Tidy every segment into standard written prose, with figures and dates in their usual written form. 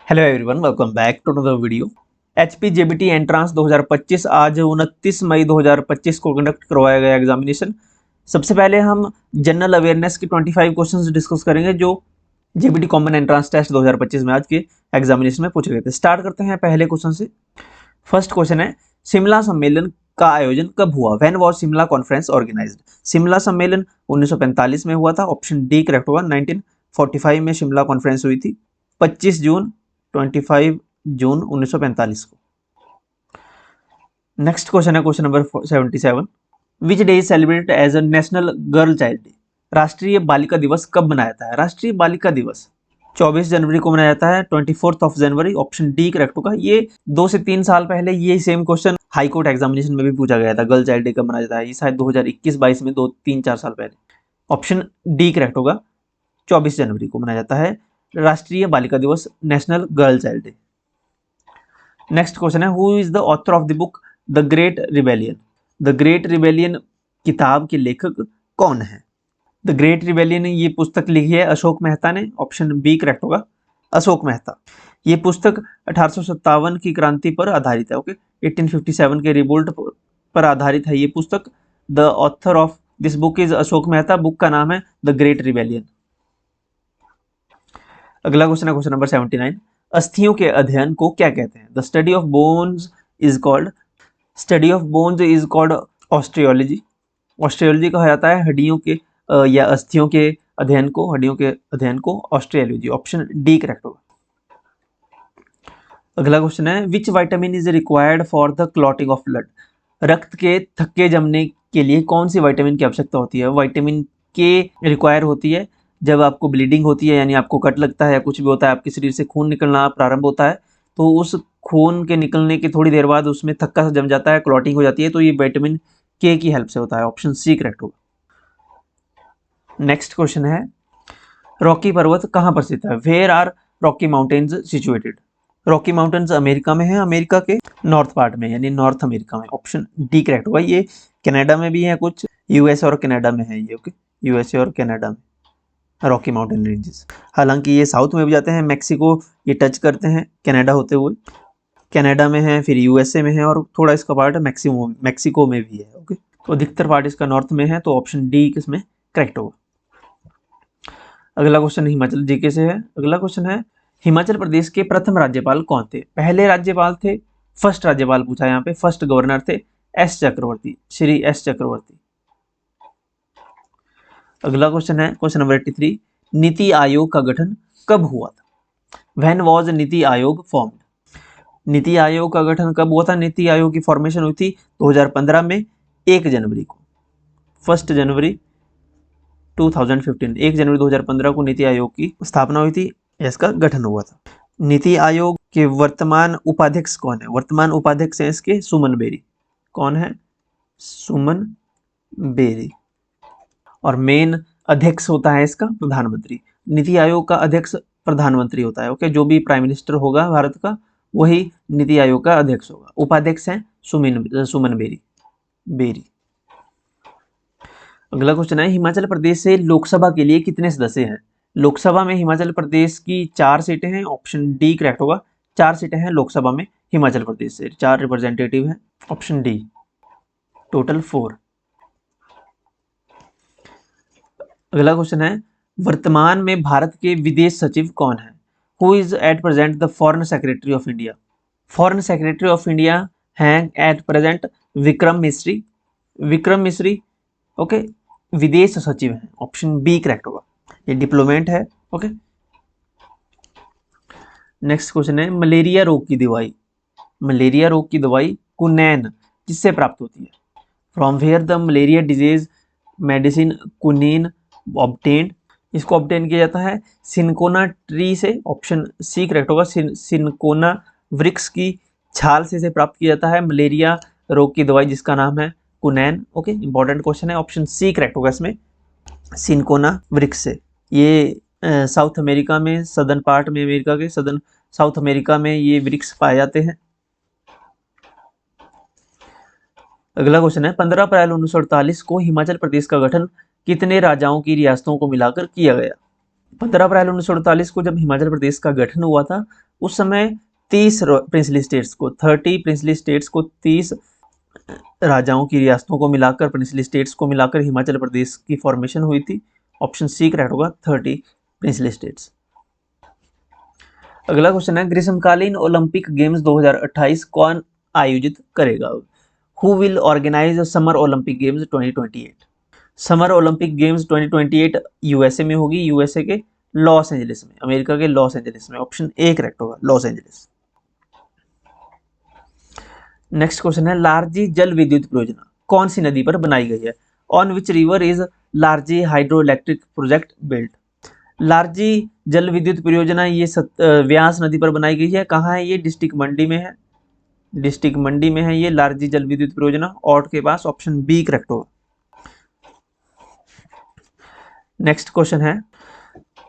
Hello everyone, welcome back to another video. HPJBT entrance 2025 आज 29 मई 2025 को conduct करवाया गया एग्जामिनेशन। सबसे पहले हम जनरल अवेयरनेस के 25 क्वेश्चंस डिस्कस करेंगे जो JBT कॉमन एंट्रांस टेस्ट 2025 में आज के एग्जामिनेशन में पूछे गए थे। स्टार्ट करते हैं पहले क्वेश्चन से। फर्स्ट क्वेश्चन है, शिमला सम्मेलन का आयोजन कब हुआ? When was Shimla conference organised? Shimla सम्मेलन 1945 में हुआ था, ऑप्शन डी करेक्ट होगा। 1945 में शिमला कॉन्फ्रेंस हुई थी, 25 जून 1945 को। नेक्स्ट क्वेश्चन है question number 77, which day is celebrated as a national girl child day? राष्ट्रीय बालिका दिवस कब मनाया जाता है? राष्ट्रीय बालिका दिवस 24 जनवरी को मनाया जाता है, 24 जनवरी, ऑप्शन डी करेक्ट होगा। ये 2 से 3 साल पहले ये same question high court examination में भी पूछा गया था, गर्ल चाइल्ड डे कब मनाया जाता है। ये शायद 2021-22 में 2-3-4 साल पहले। ऑप्शन डी करेक्ट होगा, 24 जनवरी को मनाया जाता है राष्ट्रीय बालिका दिवस, national girl child day. Next question है, who is the author of the book the great rebellion? The great rebellion किताब के लेखक कौन है? द ग्रेट रिबेलियन ये पुस्तक लिखी है अशोक मेहता ने, ऑप्शन बी करेक्ट होगा, अशोक मेहता। ये पुस्तक 1857 की क्रांति पर आधारित है। ओके, 1857 के रिवोल्ट पर आधारित है ये पुस्तक। The author of this book is Ashok Mehta. Book का नाम है द ग्रेट रिबेलियन। अगला क्वेश्चन है क्वेश्चन नंबर 79, अस्थियों के अध्ययन को क्या कहते हैं? The study of bones is called osteology. Osteology कहा जाता है हड्डियों के या अस्थियों के अध्ययन को ऑस्ट्रियोलॉजी। ऑप्शन डी करेक्ट होगा। अगला क्वेश्चन है, which vitamin is required for the clotting of blood? रक्त के थक्के जमने के लिए कौन सी विटामिन की आवश्यकता होती है? विटामिन के रिक्वायर होती है जब आपको ब्लीडिंग होती है, यानी आपको कट लगता है या कुछ भी होता है, आपके शरीर से खून निकलना प्रारंभ होता है, तो उस खून के निकलने के थोड़ी देर बाद उसमें थक्का सा जम जाता है, क्लॉटिंग हो जाती है, तो ये विटामिन के की हेल्प से होता है। ऑप्शन सी करेक्ट होगा। नेक्स्ट क्वेश्चन है, रॉकी पर्वत कहाँ पर स्थित है? Where are Rocky mountains situated? Rocky mountains America में है, अमेरिका के नॉर्थ पार्ट में, यानी नॉर्थ अमेरिका में। ऑप्शन डी करेक्ट होगा। ये कनाडा में भी है, कुछ यूएस और कनाडा में है ये। ओके, यूएसए और कनाडा में रॉकी माउंटेन रेंजेस। हालांकि ये साउथ में भी जाते हैं, मैक्सिको ये टच करते हैं कनाडा होते हुए। कनाडा में है, फिर यूएसए में है, और थोड़ा इसका पार्ट मैक्सिको में भी है। ओके, तो अधिकतर पार्ट इसका नॉर्थ में है, तो ऑप्शन डी इसमें करेक्ट होगा। अगला क्वेश्चन हिमाचल जीके से है। अगला क्वेश्चन है, हिमाचल प्रदेश के प्रथम राज्यपाल कौन थे? पहले राज्यपाल थे, फर्स्ट राज्यपाल पूछा यहाँ पे, फर्स्ट गवर्नर थे एस चक्रवर्ती, श्री एस चक्रवर्ती। अगला क्वेश्चन है क्वेश्चन नंबर 83, नीति आयोग का गठन कब हुआ था? When was NITI Aayog formed? NITI Aayog का गठन कब हुआ था? नीति आयोग की फॉर्मेशन हुई थी 2015 में 1 जनवरी को, 1 जनवरी 2015, 1 जनवरी 2015 को नीति आयोग की स्थापना हुई थी, इसका गठन हुआ था। नीति आयोग के वर्तमान उपाध्यक्ष कौन है? वर्तमान उपाध्यक्ष है इसके सुमन बेरी। कौन है? सुमन बेरी। और मेन अध्यक्ष होता है इसका प्रधानमंत्री। नीति आयोग का अध्यक्ष प्रधानमंत्री होता है। ओके, जो भी प्राइम मिनिस्टर होगा भारत का, वही नीति आयोग का अध्यक्ष होगा। उपाध्यक्ष है सुमन बेरी। अगला क्वेश्चन है, हिमाचल प्रदेश से लोकसभा के लिए कितने सदस्य हैं? लोकसभा में हिमाचल प्रदेश की 4 सीटें हैं। ऑप्शन डी करेक्ट होगा, 4 सीटें हैं लोकसभा में हिमाचल प्रदेश से, 4 रिप्रेजेंटेटिव हैं। Option D, total 4। अगला क्वेश्चन है, वर्तमान में भारत के विदेश सचिव कौन है? Who is at present the foreign secretary of India? Foreign secretary of India हैं एट प्रेजेंट विक्रम मिश्री। विक्रम मिश्री, ओके, विदेश सचिव हैं। ऑप्शन बी करेक्ट होगा, ये डिप्लोमेट है। ओके, नेक्स्ट क्वेश्चन है, मलेरिया रोग की दवाई कुनैन किससे प्राप्त होती है? From where the malaria disease medicine quinine obtained? इसको ऑब्टेन किया जाता है सिनकोना ट्री से। ऑप्शन सी करेक्ट होगा, सिनकोना वृक्ष की छाल से इसे प्राप्त किया जाता है मलेरिया रोग की दवाई, जिसका नाम है कुनैन। ओके, इंपॉर्टेंट क्वेश्चन है, ऑप्शन सी करेक्ट होगा इसमें, सिनकोना वृक्ष से। ये साउथ अमेरिका में, सदर्न पार्ट में, अमेरिका के सदर्न साउथ अमेरिका में ये वृक्ष पाए जाते हैं। अगला क्वेश्चन है, 15 अप्रैल 1948 को हिमाचल प्रदेश का गठन कितने राजाओं की रियासतों को मिलाकर किया गया? 15 अप्रैल 1948 को जब हिमाचल प्रदेश का गठन हुआ था, उस समय 30 प्रिंसली स्टेट्स को 30 प्रिंसली स्टेट्स को 30 राजाओं की रियासतों को मिलाकर, प्रिंसली स्टेट्स को मिलाकर हिमाचल प्रदेश की फॉर्मेशन हुई थी। ऑप्शन सी करेक्ट होगा, 30 प्रिंसली स्टेट्स। अगला क्वेश्चन है, ग्रीष्मकालीन ओलंपिक गेम्स 2028 कौन आयोजित करेगा? Who will organise summer Olympic games 2028? Summer Olympic games 2028 USA में होगी, यूएसए के लॉस एंजलिस में, अमेरिका के लॉस एंजलिस में। ऑप्शन ए करेक्ट होगा, लॉस एंजलिस। नेक्स्ट क्वेश्चन है, लारजी जल विद्युत परियोजना कौन सी नदी पर बनाई गई है? On which river is Larji hydro electric project built? Larji जल विद्युत परियोजना ये व्यास नदी पर बनाई गई है। कहाँ है ये? डिस्ट्रिक्ट मंडी में है, डिस्ट्रिक्ट मंडी में है ये लारजी जल विद्युत परियोजना, औट के पास। ऑप्शन बी करेक्ट होगा। नेक्स्ट क्वेश्चन है,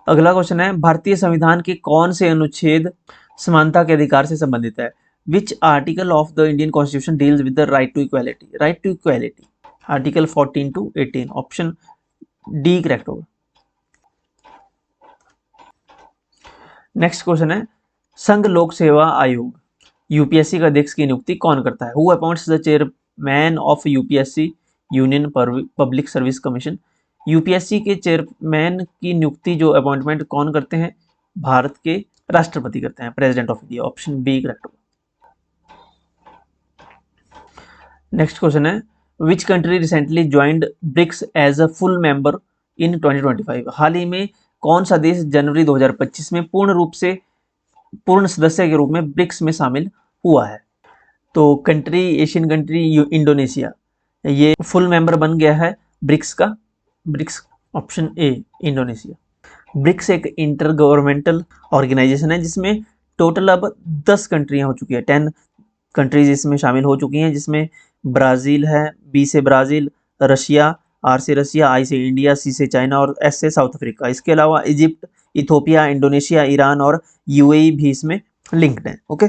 अगला क्वेश्चन है, भारतीय संविधान के कौन से अनुच्छेद समानता के अधिकार से संबंधित है? Which article of the Indian constitution deals with the right to equality? Right to equality article 14 to 18। Option D correct होगा। नेक्स्ट क्वेश्चन है, संघ लोक सेवा आयोग यूपीएससी का अध्यक्ष की नियुक्ति कौन करता है? Who appoints the chairman of UPSC union public service commission? UPSC के चेयरमैन की नियुक्ति जो अपॉइंटमेंट कौन करते हैं? भारत के राष्ट्रपति करते हैं, president of India. Option B correct होगा। नेक्स्ट क्वेश्चन है, which country recently joined BRICS as a full member in 2025? हाल ही में कौन सा देश जनवरी 2025 में पूर्ण सदस्य के रूप में ब्रिक्स में शामिल हुआ है? तो कंट्री, एशियन कंट्री इंडोनेशिया, ये फुल मेंबर बन गया है ब्रिक्स का, BRICS. Option A Indonesia. BRICS एक इंटर गवर्नमेंटल ऑर्गेनाइजेशन है जिसमें टोटल अब 10 कंट्रियां हो चुकी है, 10 कंट्रीज इसमें शामिल हो चुकी हैं, जिसमें ब्राज़ील है, बी से ब्राज़ील, रशिया, आर से रशिया, आई से इंडिया, सी से चाइना और एस से साउथ अफ्रीका। इसके अलावा इजिप्ट, इथोपिया, इंडोनेशिया, ईरान और यूएई भी इसमें लिंक्ड है। ओके,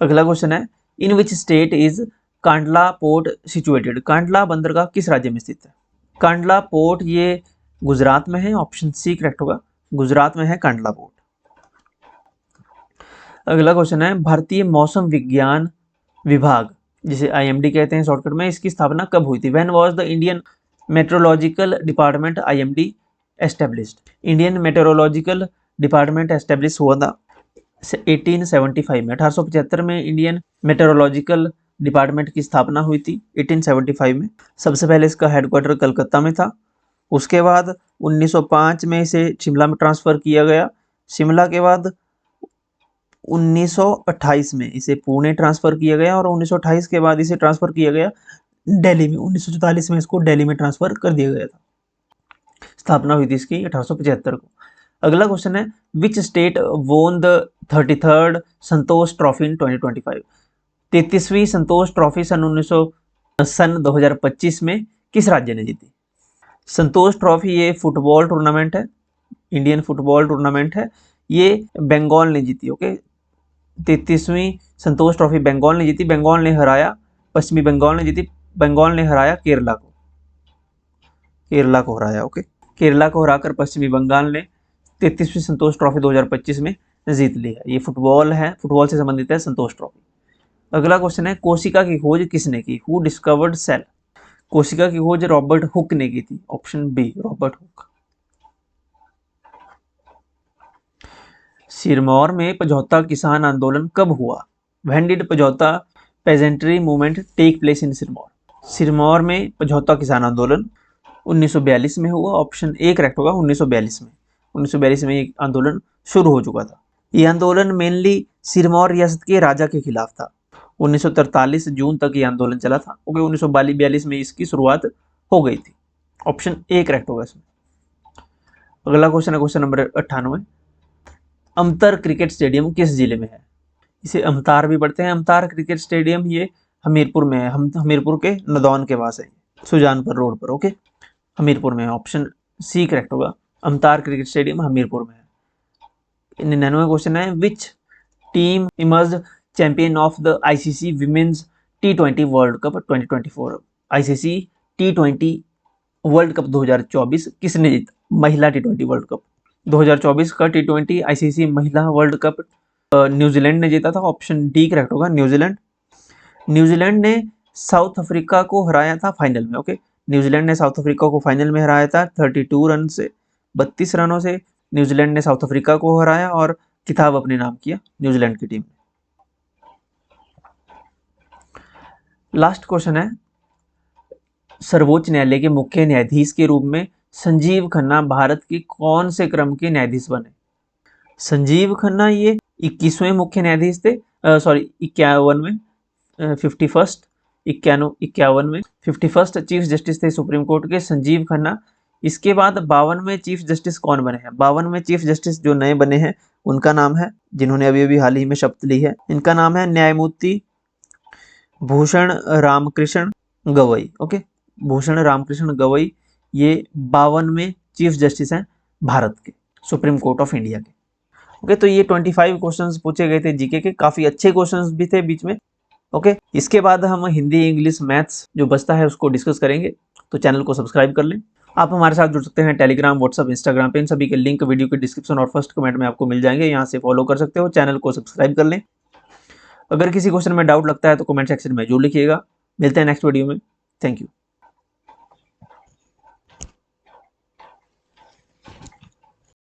अगला क्वेश्चन है, in which state is Kandla port situated? Kandla बंदरगाह किस राज्य में स्थित है? कांडला पोर्ट ये गुजरात में है। ऑप्शन सी करेक्ट होगा, गुजरात में है कांडला पोर्ट। अगला क्वेश्चन है, भारतीय मौसम विज्ञान विभाग जिसे आईएमडी कहते हैं शॉर्टकट में, इसकी स्थापना कब हुई थी? When was the Indian meteorological department IMD established? Indian meteorological department establish हुआ था 1875 में, 1875 में इंडियन मेट्रोलॉजिकल डिपार्टमेंट की स्थापना हुई थी 1875 में। सबसे पहले इसका हेडक्वार्टर कलकत्ता में था, उसके बाद 1905 में इसे शिमला में ट्रांसफ़र किया गया, शिमला के बाद 1928 में इसे पुणे ट्रांसफ़र किया गया और 1928 के बाद इसे ट्रांसफ़र किया गया दिल्ली में। 1944 में इसको दिल्ली में ट्रांसफ़र कर दिया गया था। स्थापना हुई थी इसकी 1875 को। अगला क्वेश्चन है, which state won the 33rd Santosh trophy in 2025? 33वीं संतोष ट्रॉफी सन 2025 में किस राज्य ने जीती? संतोष ट्रॉफी ये फुटबॉल टूर्नामेंट है, इंडियन फुटबॉल टूर्नामेंट है, ये बंगाल ने जीती। ओके, 33वीं संतोष ट्रॉफी बंगाल ने जीती। बंगाल ने हराया, पश्चिमी बंगाल ने जीती, बंगाल ने हराया केरला को, केरला को हराया। ओके, केरला को हराकर पश्चिमी बंगाल ने 33वीं संतोष ट्रॉफी 2025 में जीत ली है। ये फुटबॉल है, फुटबॉल से संबंधित है संतोष ट्रॉफी। अगला क्वेश्चन है, कोशिका की खोज किसने की? Who discovered cell? कोशिका की खोज रॉबर्ट हुक ने की थी। Option B Robert Hooke. Sirmaur में पझौता किसान आंदोलन कब हुआ? When did Pajhota peasantry movement take place in Sirmaur? Sirmaur में पझौता किसान आंदोलन 1942 में हुआ। ऑप्शन ए करेक्ट होगा, 1942 में। 1942 में ये आंदोलन शुरू हो चुका था। ये आंदोलन मेनली सिरमौर रियासत के राजा के खिलाफ था। 1943 जून तक ये आंदोलन चला था। ओके, 1942 में इसकी शुरुआत हो गई थी। ऑप्शन ए करेक्ट होगा इसमें। अगला क्वेश्चन है question number 98, Amtar cricket stadium किस जिले में है? इसे अमतार भी पढ़ते हैं। अमतार क्रिकेट स्टेडियम ये हमीरपुर में है, हमीरपुर के नदौन के पास है, सुजानपुर रोड पर। ओके, हमीरपुर में है। ऑप्शन सी करेक्ट होगा, अमतार क्रिकेट स्टेडियम हमीरपुर में है। 99वां क्वेश्चन है, which team emerge champion of the ICC women's T20 world cup 2024? ICC T20 world cup 2024 किसने जीता? महिला टी20 वर्ल्ड कप। 2024 का टी20 आईसीसी महिला वर्ल्ड कप न्यूजीलैंड ने जीता था, ऑप्शन डी करेक्ट होगा, न्यूजीलैंड। न्यूजीलैंड ने साउथ अफ्रीका को हराया था फाइनल में। ओके, न्यूजीलैंड ने साउथ अफ्रीका को फाइनल में हराया था 32 रन से, 32 रनों से न्यूजीलैंड ने साउथ अफ्रीका को हराया और खिताब अपने नाम किया न्यूजीलैंड की टीम ने। लास्ट क्वेश्चन है, सर्वोच्च न्यायालय के मुख्य न्यायाधीश के रूप में संजीव खन्ना भारत के कौन से क्रम के न्यायाधीश बने? संजीव खन्ना ये 21वें मुख्य न्यायाधीश थे, सॉरी 51वें, 51st 51वें 51st चीफ जस्टिस थे सुप्रीम कोर्ट के संजीव खन्ना। इसके बाद 52वें चीफ जस्टिस कौन बने हैं? 52वें चीफ जस्टिस जो नए बने हैं उनका नाम है, जिन्होंने अभी अभी हाल ही में शपथ ली है, इनका नाम है न्यायमूर्ति भूषण रामकृष्ण गवई। ओके, भूषण रामकृष्ण गवई ये 52वें चीफ जस्टिस हैं भारत के, सुप्रीम कोर्ट ऑफ इंडिया के। ओके, तो ये 25 क्वेश्चंस पूछे गए थे जीके के, काफी अच्छे क्वेश्चंस भी थे बीच में। ओके, इसके बाद हम हिंदी, इंग्लिश, मैथ्स जो बचता है उसको डिस्कस करेंगे, तो चैनल को सब्सक्राइब कर लें। आप हमारे साथ जुड़ सकते हैं टेलीग्राम, व्हाट्सअप, इंस्टाग्राम पे, इन सभी के लिंक वीडियो के डिस्क्रिप्शन और फर्स्ट कमेंट में आपको मिल जाएंगे, यहाँ से फॉलो कर सकते हो, चैनल को सब्सक्राइब कर लें। अगर किसी क्वेश्चन में डाउट लगता है तो कमेंट सेक्शन में जरूर लिखिएगा। मिलते हैं नेक्स्ट वीडियो में, थैंक यू।